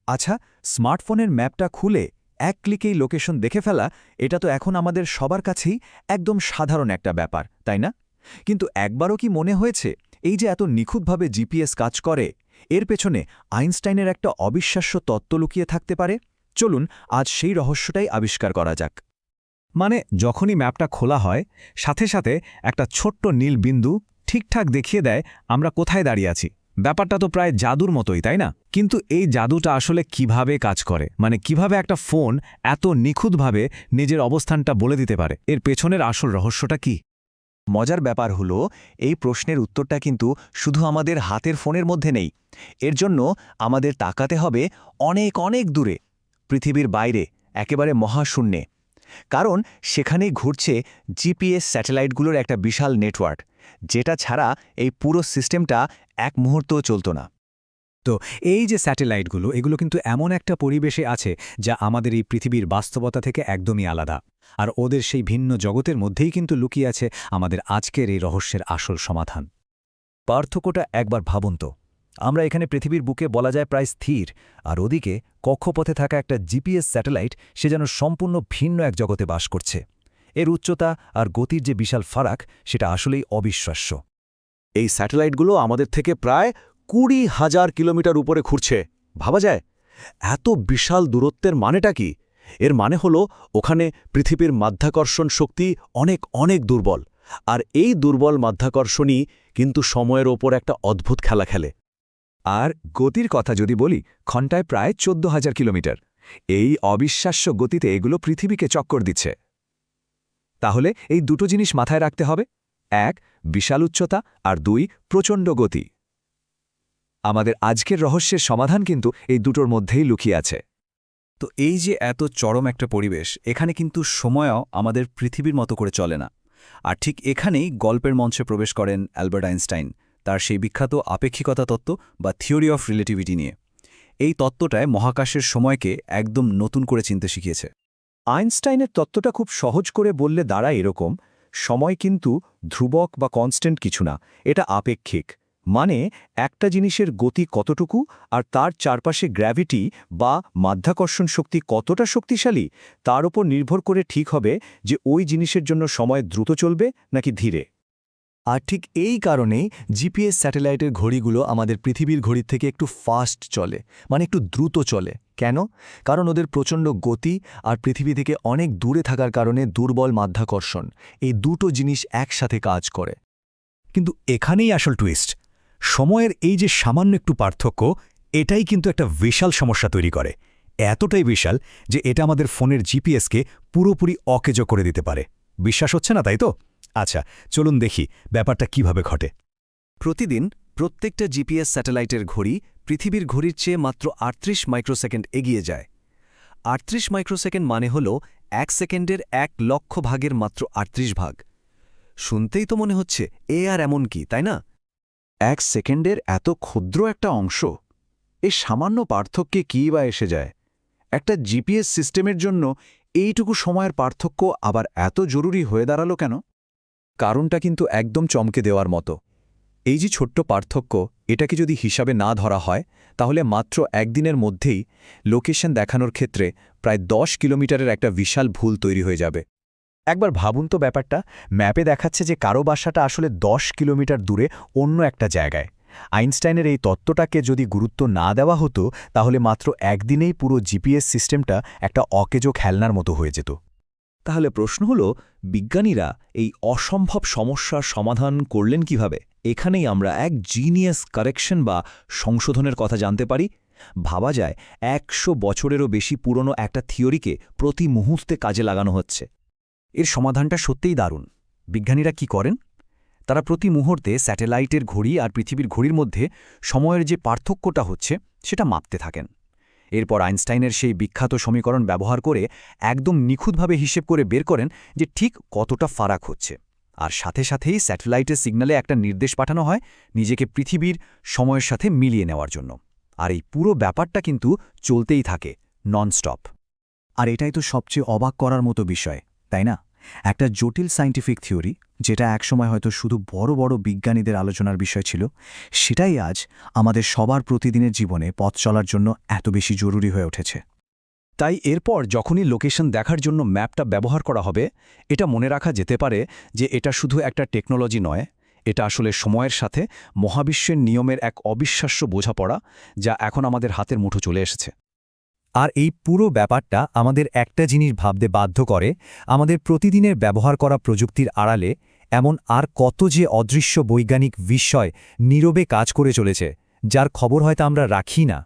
আচ্ছা, স্মার্টফোনের ম্যাপটা খুলে এক ক্লিকেই লোকেশন দেখে ফেলা, এটা তো এখন আমাদের সবার কাছেই একদম সাধারণ একটা ব্যাপার, তাই না? কিন্তু একবারও কি মনে হয়েছে এই যে এত নিখুঁতভাবে জিপিএস কাজ করে, এর পেছনে আইনস্টাইনের একটা অবিশ্বাস্য তত্ত্ব লুকিয়ে থাকতে পারে? চলুন আজ সেই রহস্যটাই আবিষ্কার করা যাক। মানে যখনই ম্যাপটা খোলা হয়, সাথে সাথে একটা ছোট্ট নীল বিন্দু ঠিকঠাক দেখিয়ে দেয় আমরা কোথায় দাঁড়িয়ে আছি। ব্যাপারটা তো প্রায় জাদুর মতোই, তাই না? কিন্তু এই জাদুটা আসলে কিভাবে কাজ করে, মানে কিভাবে একটা ফোন এত নিখুঁতভাবে নিজের অবস্থানটা বলে দিতে পারে? এর পেছনের আসল রহস্যটা কি? মজার ব্যাপার হলো, এই প্রশ্নের উত্তরটা কিন্তু শুধু আমাদের হাতের ফোনের মধ্যে নেই। এর জন্য আমাদের তাকাতে হবে অনেক অনেক দূরে, পৃথিবীর বাইরে, একেবারে মহাশূন্যে। কারণ সেখানেই ঘুরছে জিপিএস স্যাটেলাইটগুলোর একটা বিশাল নেটওয়ার্ক, যেটা ছাড়া এই পুরো সিস্টেমটা এক মুহূর্তও চলত না। তো এই যে স্যাটেলাইটগুলো, এগুলো কিন্তু এমন একটা পরিবেশে আছে যা আমাদের এই পৃথিবীর বাস্তবতা থেকে একদমই আলাদা। আর ওদের সেই ভিন্ন জগতের মধ্যেই কিন্তু লুকিয়ে আছে আমাদের আজকের এই রহস্যের আসল সমাধান। পার্থক্যটা একবার ভাবুন তো। আমরা এখানে পৃথিবীর বুকে বলা যায় প্রায় স্থির, আর ওদিকে কক্ষপথে থাকা একটা জিপিএস স্যাটেলাইট, সে যেন সম্পূর্ণ ভিন্ন এক জগতে বাস করছে। এর উচ্চতা আর গতির যে বিশাল ফারাক, সেটা আসলেই অবিশ্বাস্য। এই স্যাটেলাইটগুলো আমাদের থেকে প্রায় 20,000 কিলোমিটার উপরে ঘুরছে। ভাবা যায়? এত বিশাল দূরত্বের মানেটা কি? এর মানে হলো ওখানে পৃথিবীর মাধ্যাকর্ষণ শক্তি অনেক অনেক দুর্বল, আর এই দুর্বল মাধ্যাকর্ষণই কিন্তু সময়ের ওপর একটা অদ্ভুত খেলা খেলে। আর গতির কথা যদি বলি, ঘণ্টায় প্রায় 14,000 কিলোমিটার। এই অবিশ্বাস্য গতিতে এগুলো পৃথিবীকে চক্কর দিচ্ছে। তাহলে এই দুটো জিনিস মাথায় রাখতে হবে: এক, বিশাল উচ্চতা, আর দুই, প্রচণ্ড গতি। আমাদের আজকের রহস্যের সমাধান কিন্তু এই দুটোর মধ্যেই লুকিয়ে আছে। তো এই যে এত চরম একটা পরিবেশ, এখানে কিন্তু সময়ও আমাদের পৃথিবীর মতো করে চলে না। আর ঠিক এখানেই গল্পের মঞ্চে প্রবেশ করেন অ্যালবার্ট আইনস্টাইন, তার সেই বিখ্যাত আপেক্ষিকতা তত্ত্ব বা থিওরি অফ রিলেটিভিটি নিয়ে। এই তত্ত্বটায় মহাকাশের সময়কে একদম নতুন করে চিনতে শিখিয়েছে। আইনস্টাইনের তত্ত্বটা খুব সহজ করে বললে দাঁড়ায় এরকম: সময় কিন্তু ধ্রুবক বা কনস্ট্যান্ট কিছু না, এটা আপেক্ষিক। মানে একটা জিনিসের গতি কতটুকু আর তার চারপাশে গ্র্যাভিটি বা মাধ্যাকর্ষণ শক্তি কতটা শক্তিশালী, তার উপর নির্ভর করে ঠিক হবে যে ওই জিনিসের জন্য সময় দ্রুত চলবে নাকি ধীরে। আর ঠিক এই কারণেই জিপিএস স্যাটেলাইটের ঘড়িগুলো আমাদের পৃথিবীর ঘড়ির থেকে একটু ফাস্ট চলে, মানে একটু দ্রুত চলে। কেন? কারণ ওদের প্রচণ্ড গতি আর পৃথিবী থেকে অনেক দূরে থাকার কারণে দুর্বল মাধ্যাকর্ষণ, এই দুটো জিনিস একসাথে কাজ করে। কিন্তু এখানেই আসল টুইস্ট। সময়ের এই যে সামান্য একটু পার্থক্য, এটাই কিন্তু একটা বিশাল সমস্যা তৈরি করে। এতটাই বিশাল যে এটা আমাদের ফোনের জিপিএসকে পুরোপুরি অকেজো করে দিতে পারে। বিশ্বাস হচ্ছে না, তাই তো? আচ্ছা, চলুন দেখি ব্যাপারটা কিভাবে ঘটে। প্রতিদিন প্রত্যেকটা জিপিএস স্যাটেলাইটের ঘড়ি পৃথিবীর ঘড়ির চেয়ে মাত্র 38 মাইক্রোসেকেন্ড এগিয়ে যায়। 38 মাইক্রোসেকেন্ড মানে হল 1 সেকেন্ডের 1 লক্ষ ভাগের মাত্র 38 ভাগ। শুনতেই তো মনে হচ্ছে এ আর এমন কি, তাই না? 1 সেকেন্ডের এত ক্ষুদ্র একটা অংশ, এই সামান্য পার্থক্যে কী বা এসে যায়? একটা জিপিএস সিস্টেমের জন্য এইটুকু সময়ের পার্থক্য আবার এত জরুরি হয়ে দাঁড়ালো কেন? কারণটা কিন্তু একদম চমকে দেওয়ার মতো। এই যে ছোট্ট পার্থক্য, এটাকে যদি হিসাবে না ধরা হয়, তাহলে মাত্র একদিনের মধ্যেই লোকেশন দেখানোর ক্ষেত্রে প্রায় 10 কিলোমিটারের একটা বিশাল ভুল তৈরি হয়ে যাবে। একবার ভাবুন তো ব্যাপারটা, ম্যাপে দেখাচ্ছে যে কারো বাসাটা আসলে 10 কিলোমিটার দূরে অন্য একটা জায়গায়। আইনস্টাইনের এই তত্ত্বটাকে যদি গুরুত্ব না দেওয়া হতো, তাহলে মাত্র একদিনেই পুরো জিপিএস সিস্টেমটা একটা অকেজো খেলনার মতো হয়ে যেত। তাহলে প্রশ্ন হলো, বিজ্ঞানীরা এই অসম্ভব সমস্যার সমাধান করলেন কিভাবে? এখানেই আমরা এক জিনিয়াস কারেকশন বা সংশোধনের কথা জানতে পারি। ভাবা যায় 100 বছরেরও বেশি পুরনো একটা থিওরিকে প্রতি মুহূর্তে কাজে লাগানো হচ্ছে। এর সমাধানটা সত্যিই দারুণ। বিজ্ঞানীরা কি করেন? তারা প্রতি মুহূর্তে স্যাটেলাইটের ঘড়ি আর পৃথিবীর ঘড়ির মধ্যে সময়ের যে পার্থক্যটা হচ্ছে, সেটা মাপতে থাকেন। এরপর আইনস্টাইনের সেই বিখ্যাত সমীকরণ ব্যবহার করে একদম নিখুঁতভাবে হিসেব করে বের করেন যে ঠিক কতটা ফারাক হচ্ছে। আর সাথে সাথেই স্যাটেলাইটের সিগন্যালে একটা নির্দেশ পাঠানো হয় নিজেকে পৃথিবীর সময়ের সাথে মিলিয়ে নেওয়ার জন্য। আর এই পুরো ব্যাপারটা কিন্তু চলতেই থাকে, ননস্টপ। আর এটাই তো সবচেয়ে অবাক করার মতো বিষয়, তাই না? একটা জটিল সায়েন্টিফিক থিওরি যেটা একসময় হয়তো শুধু বড় বড় বিজ্ঞানীদের আলোচনার বিষয় ছিল, সেটাই আজ আমাদের সবার প্রতিদিনের জীবনে পথ চলার জন্য এত বেশি জরুরি হয়ে উঠেছে। তাই এরপর যখনই লোকেশন দেখার জন্য ম্যাপটা ব্যবহার করা হবে, এটা মনে রাখা যেতে পারে যে এটা শুধু একটা টেকনোলজি নয়, এটা আসলে সময়ের সাথে মহাবিশ্বের নিয়মের এক অবিশ্বাস্য বোঝাপড়া, যা এখন আমাদের হাতের মুঠো চলে এসেছে। আর এই পুরো ব্যাপারটা আমাদের একটা জিনিস ভাবতে বাধ্য করে, আমাদের প্রতিদিনের ব্যবহার করা প্রযুক্তির আড়ালে এমন আর কত যে অদৃশ্য বৈজ্ঞানিক বিস্ময় নীরবে কাজ করে চলেছে, যার খবর হয়তো আমরা রাখি না।